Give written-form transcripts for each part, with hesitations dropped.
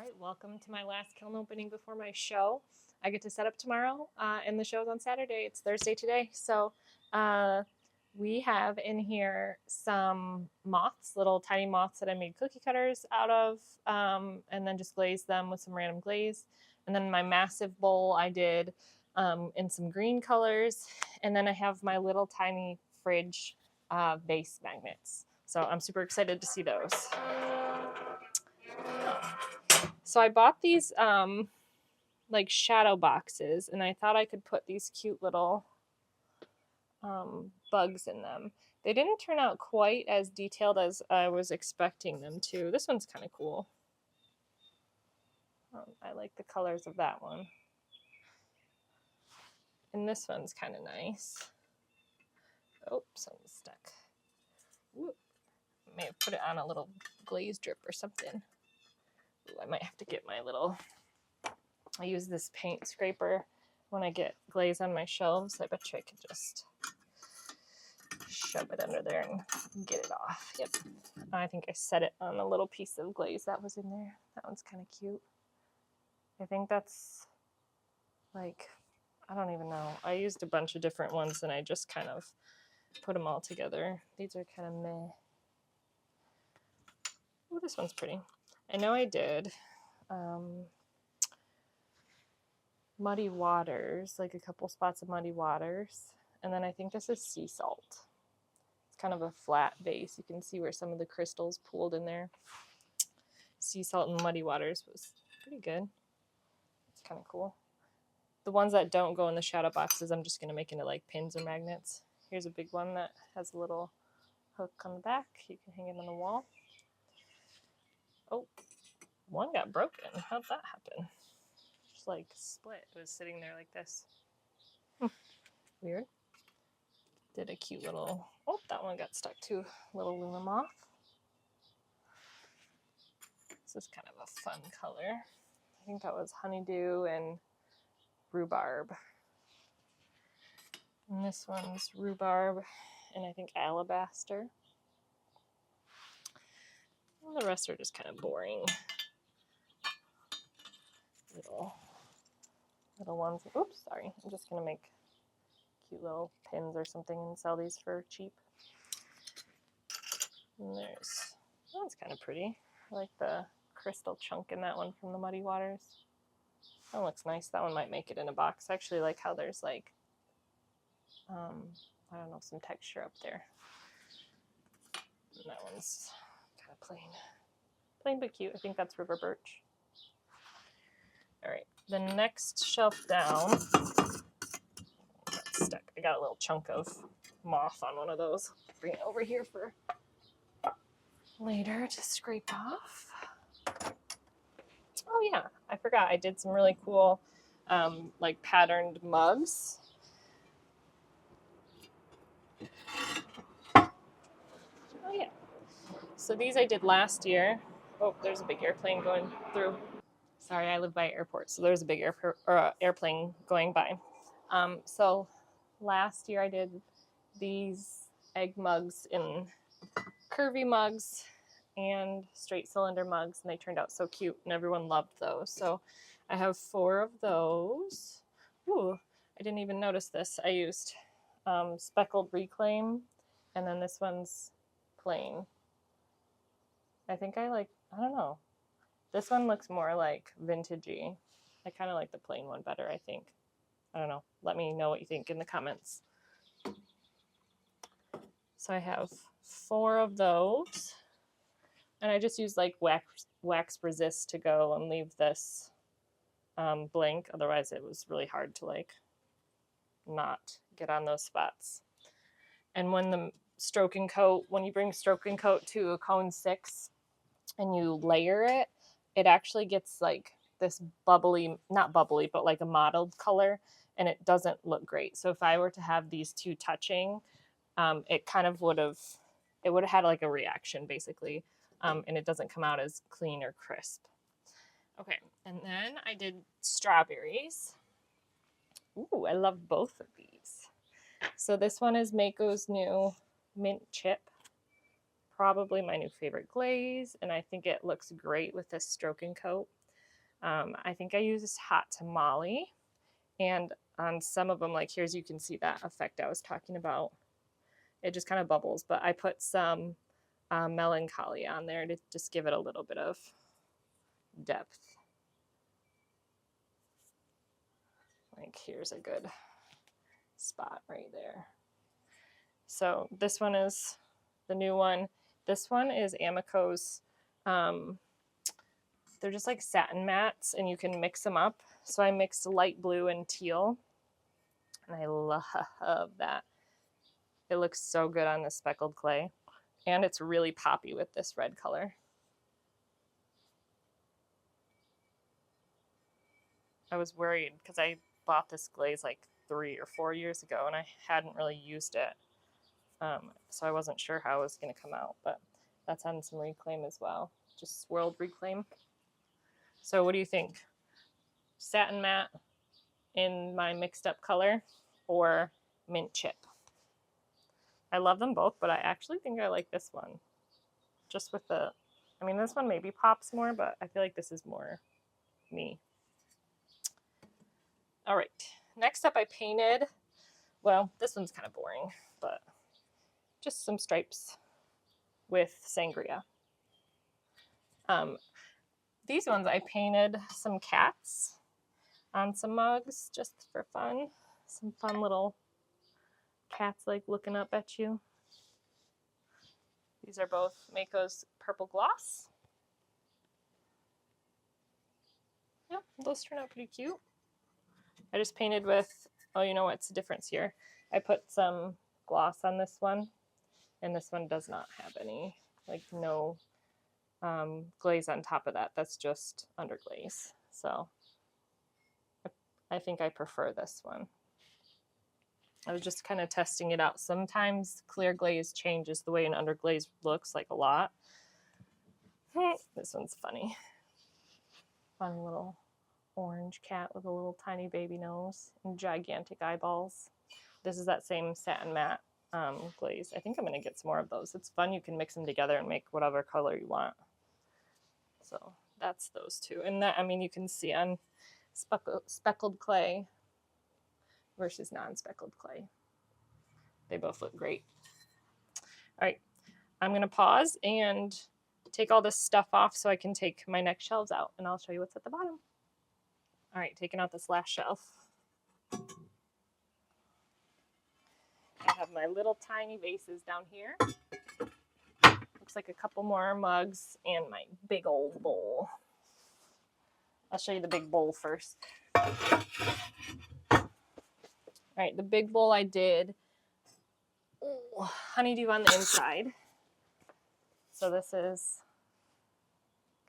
right, welcome to my last kiln opening before my show. I get to set up tomorrow, and the show's on Saturday. It's Thursday today. So we have in here some moths, little tiny moths that I made cookie cutters out of, and then just glazed them with some random glaze. And then my massive bowl I did in some green colors. And then I have my little tiny fridge vase magnets. So I'm super excited to see those. So I bought these like shadow boxes, and I thought I could put these cute little bugs in them. They didn't turn out quite as detailed as I was expecting them to. This one's kind of cool. I like the colors of that one. And this one's kind of nice. Oh, something's stuck. Whoop. May have put it on a little glaze drip or something. Ooh, I might have to get my little... I use this paint scraper when I get glaze on my shelves. I bet you I could just shove it under there and get it off. Yep. I think I set it on a little piece of glaze that was in there. That one's kind of cute. I think that's like, I don't even know. I used a bunch of different ones and I just kind of put them all together. These are kind of meh. Oh, this one's pretty. I know I did muddy waters, like a couple spots of muddy waters. And then I think this is sea salt. It's kind of a flat base. You can see where some of the crystals pooled in there. Sea salt and muddy waters was pretty good. It's kind of cool. The ones that don't go in the shadow boxes, I'm just going to make into like pins or magnets. Here's a big one that has a little hook on the back. You can hang it on the wall. Oh, one got broken. How'd that happen? Just like split. It was sitting there like this. Weird. Did a cute little, oh, that one got stuck too. Little Luna moth. This is kind of a fun color. I think that was Honeydew and rhubarb. And this one's rhubarb and I think alabaster. Well, the rest are just kind of boring. Little ones. Oops, sorry. I'm just going to make cute little pins or something and sell these for cheap. And there's, that one's kind of pretty. I like the crystal chunk in that one from the Muddy Waters. That one looks nice. That one might make it in a box. I actually like how there's like, I don't know, some texture up there. And that one's kind of plain. Plain but cute. I think that's river birch. All right, the next shelf down, that's stuck. I got a little chunk of moth on one of those. Bring it over here for later to scrape off. Oh yeah, I forgot. I did some really cool like patterned mugs. Oh yeah. So these I did last year. Oh, there's a big airplane going through. Sorry, I live by an airport, so there's a big airplane going by. So last year I did these egg mugs in curvy mugs and straight cylinder mugs, and they turned out so cute, and everyone loved those. So I have 4 of those. Ooh, I didn't even notice this. I used speckled reclaim, and then this one's plain. I think I don't know. This one looks more like vintagey. I kind of like the plain one better, I think. I don't know. Let me know what you think in the comments. So I have 4 of those. And I just use like wax resist to go and leave this blank. Otherwise it was really hard to like not get on those spots. And when the stroke and coat, when you bring stroke and coat to a cone 6 and you layer it, it actually gets like this bubbly, not bubbly, but like a mottled color, and it doesn't look great. So if I were to have these 2 touching, it kind of would have had like a reaction basically, and it doesn't come out as clean or crisp. Okay, and then I did strawberries. Ooh, I love both of these. So this one is Mayco's new mint chip. Probably my new favorite glaze, and I think it looks great with this stroke and coat. I think I used hot tamale, and on some of them, like here's, you can see that effect I was talking about. It just kind of bubbles, but I put some melancholy on there to just give it a little bit of depth. Like here's a good spot right there. So this one is the new one. This one is Mayco's. They're just like satin mats, and you can mix them up. So I mixed light blue and teal, and I love that. It looks so good on the speckled clay, and it's really poppy with this red color. I was worried because I bought this glaze like 3 or 4 years ago, and I hadn't really used it. So I wasn't sure how it was going to come out, but that's on some reclaim as well. Just swirled reclaim. So what do you think? Satin matte in my mixed up color or mint chip? I love them both, but I actually think I like this one. Just with the, I mean, this one maybe pops more, but I feel like this is more me. All right, next up I painted, well, this one's kind of boring, but just some stripes with sangria. These ones I painted some cats on some mugs just for fun. Some fun little cats like looking up at you. These are both Mayco's purple gloss. Yeah, those turn out pretty cute. I just painted with, oh, you know what's the difference here? I put some gloss on this one, and this one does not have any, like no glaze on top of that. That's just underglaze. So I think I prefer this one. I was just kind of testing it out. Sometimes clear glaze changes the way an underglaze looks, like a lot. This one's funny. Fun little orange cat with a little tiny baby nose and gigantic eyeballs. This is that same satin matte glaze. I think I'm going to get some more of those. It's fun. You can mix them together and make whatever color you want. So that's those two. And that, I mean, you can see on speckled clay versus non-speckled clay. They both look great. All right, I'm going to pause and take all this stuff off so I can take my next shelves out, and I'll show you what's at the bottom. All right, taking out this last shelf. I have my little tiny vases down here. Looks like a couple more mugs and my big old bowl. I'll show you the big bowl first. All right, the big bowl I did honeydew on the inside. So this is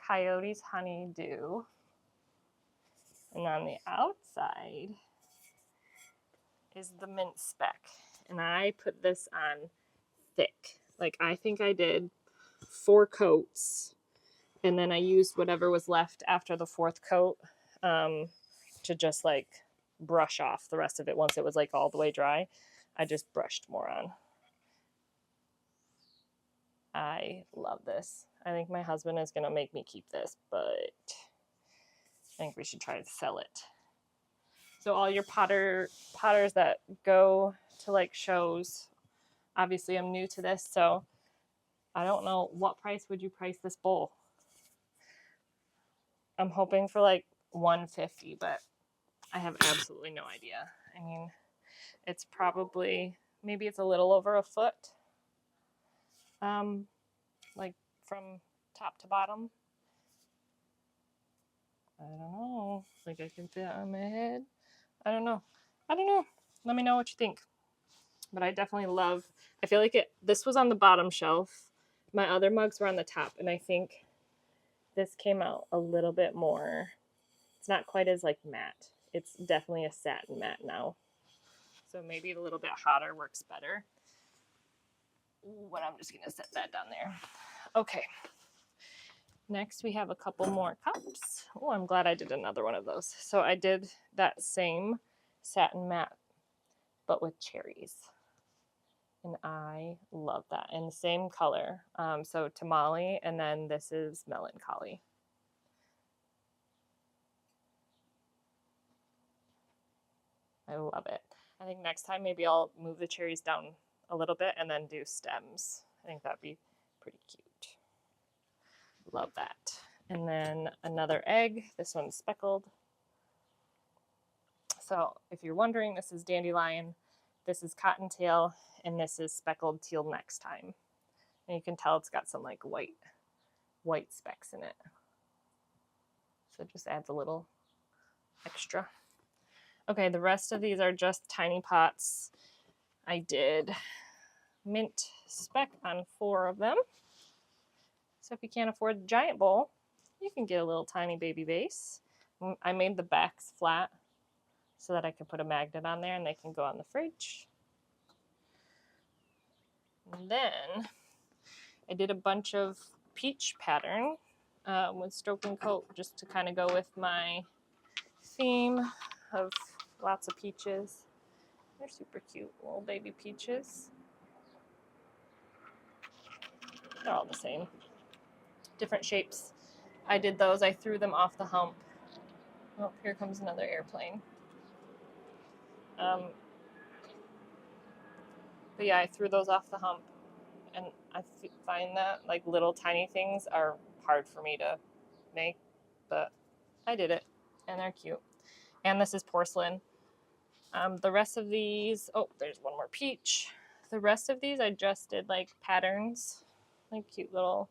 Coyote's Honeydew. And on the outside is the Mint Speck. And I put this on thick. Like I think I did 4 coats. And then I used whatever was left after the 4th coat to just like brush off the rest of it. Once it was like all the way dry, I just brushed more on. I love this. I think my husband is going to make me keep this, but I think we should try to sell it. So all your potters that go to like shows, obviously I'm new to this, so I don't know, what price would you price this bowl? I'm hoping for like $150, but I have absolutely no idea. I mean, it's probably, maybe it's a little over a foot. Like from top to bottom. I don't know. Like I can fit it on my head. I don't know. Let me know what you think. But I definitely love, I feel like this was on the bottom shelf. My other mugs were on the top, and I think this came out a little bit more. It's not quite as like matte. It's definitely a satin matte now. So maybe a little bit hotter works better. But I'm just going to set that down there. Okay. Next, we have a couple more cups. Oh, I'm glad I did another one of those. So I did that same satin matte, but with cherries. And I love that. And the same color. So tamale, and then this is melancholy. I love it. I think next time maybe I'll move the cherries down a little bit and then do stems. I think that'd be pretty cute. Love that. And then another egg. This one's speckled. So if you're wondering, this is dandelion, this is cottontail, and this is speckled teal next time. And you can tell it's got some like white specks in it. So it just adds a little extra. Okay, the rest of these are just tiny pots. I did mint speck on 4 of them. So if you can't afford the giant bowl, you can get a little tiny baby vase. I made the backs flat so that I can put a magnet on there and they can go on the fridge. And then I did a bunch of peach pattern with stroke and coat just to kind of go with my theme of lots of peaches. They're super cute, little baby peaches. They're all the same, different shapes. I did those, I threw them off the hump. Oh, here comes another airplane. But yeah, I threw those off the hump, and I find that like little tiny things are hard for me to make, but I did it, and they're cute. And this is porcelain. The rest of these, oh, there's one more peach. The rest of these I just did like patterns, like cute little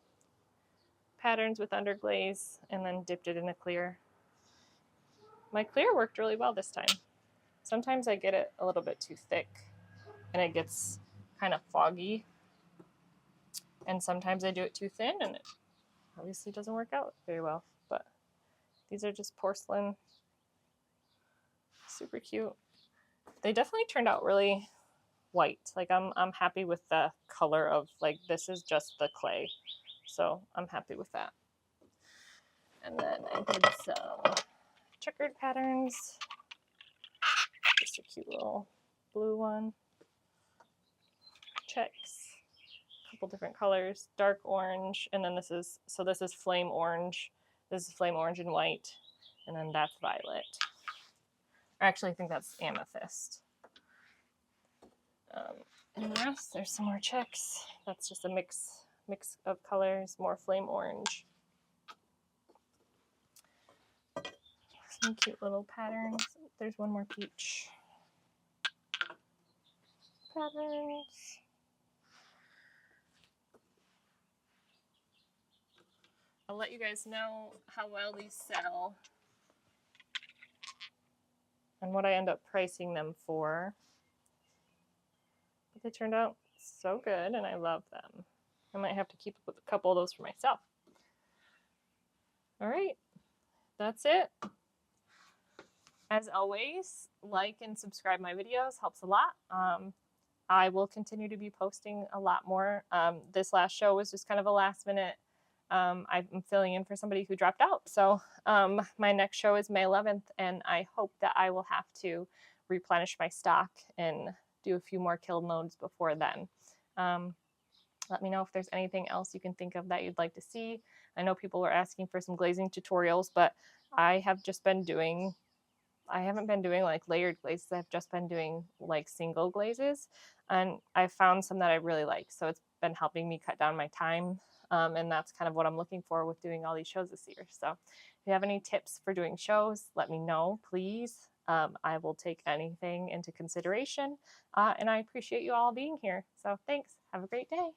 patterns with underglaze, and then dipped it in a clear. My clear worked really well this time. Sometimes I get it a little bit too thick and it gets kind of foggy. And sometimes I do it too thin and it obviously doesn't work out very well. But these are just porcelain. Super cute. They definitely turned out really white. Like I'm happy with the color of, like, this is just the clay. So I'm happy with that. And then I did some checkered patterns. Just a cute little blue one. Checks. A couple different colors. Dark orange. And then this is flame orange. This is flame orange and white. And then that's violet. Or actually, I think that's amethyst. And the rest, there's some more checks. That's just a mix of colors. More flame orange. Some cute little patterns. There's one more peach. Patterns. I'll let you guys know how well these sell and what I end up pricing them for. But they turned out so good and I love them. I might have to keep up with a couple of those for myself. All right, that's it. As always, like and subscribe my videos, helps a lot. I will continue to be posting a lot more. This last show was just kind of a last minute. I'm filling in for somebody who dropped out. So my next show is May 11th, and I hope that I will have to replenish my stock and do a few more kiln loads before then. Let me know if there's anything else you can think of that you'd like to see. I know people were asking for some glazing tutorials, but I haven't been doing like layered glazes. I've just been doing like single glazes, and I found some that I really like. So it's been helping me cut down my time. And that's kind of what I'm looking for with doing all these shows this year. So if you have any tips for doing shows, let me know, please. I will take anything into consideration. And I appreciate you all being here. So thanks. Have a great day.